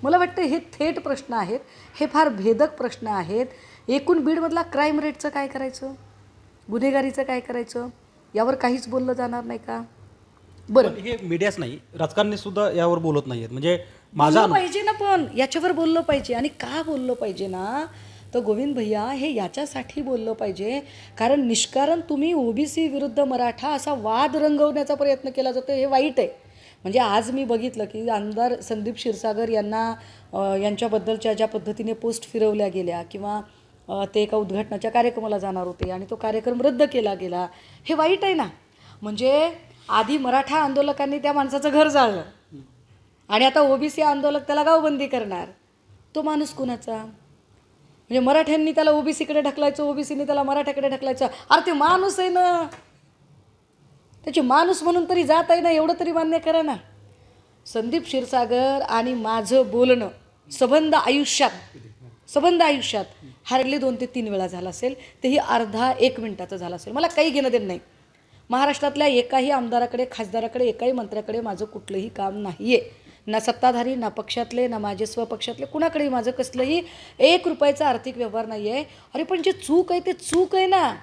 मला वाटतं हे थेट प्रश्न आहेत, हे फार भेदक प्रश्न आहेत. एकूण बीडमधला क्राईम रेटचं काय करायचं, गुन्हेगारीचं काय करायचं, यावर काहीच बोललं जाणार नाही का? बरं, पण हे मीडियाच नाही, राजकारणी सुद्धा यावर बोलत नाहीयेत. म्हणजे बोललं पाहिजे ना, पण याच्यावर बोललं पाहिजे. आणि का बोललं पाहिजे ना, तर गोविंद भैया हे याच्यासाठी बोललं पाहिजे कारण निष्कारण तुम्ही ओबीसी विरुद्ध मराठा असा वाद रंगवण्याचा प्रयत्न केला जातो, हे वाईट आहे. म्हणजे आज मी बघितलं की आमदार संदीप क्षीरसागर यांना यांच्याबद्दलच्या ज्या पद्धतीने पोस्ट फिरवल्या गेल्या किंवा ते एका उद्घाटनाच्या कार्यक्रमाला जाणार होते आणि तो कार्यक्रम रद्द केला गेला, हे वाईट आहे ना. म्हणजे आधी मराठा आंदोलकांनी त्या माणसाचं घर जाळलं आणि आता ओबीसी आंदोलक त्याला गावबंदी करणार. तो माणूस कुणाचा? म्हणजे मराठ्यांनी त्याला ओबीसीकडे ढकलायचं, ओबीसीने त्याला मराठ्याकडे ढकलायचं. अरे ते माणूस आहे ना, त्याची माणूस म्हणून तरी जात आहे ना, एवढं तरी मान्य करा ना. संदीप क्षीरसागर आणि माझं बोलणं सबंध आयुष्यात हार्डली 2 ते 3 वेळा झालं असेल, तेही अर्धा 1 मिनिटाचं झालं असेल. मला काही घेणं देणं नाही. महाराष्ट्रातल्या एकाही आमदाराकडे, खासदाराकडे, एकाही मंत्र्याकडे माझं कुठलंही काम नाही आहे. ना सत्ताधारी, ना पक्षातले, ना माझे स्वपक्षातले, कुणाकडेही माझं कसलंही 1 रुपयाचा आर्थिक व्यवहार नाही आहे. अरे पण जे चूक आहे ते चूक आहे ना.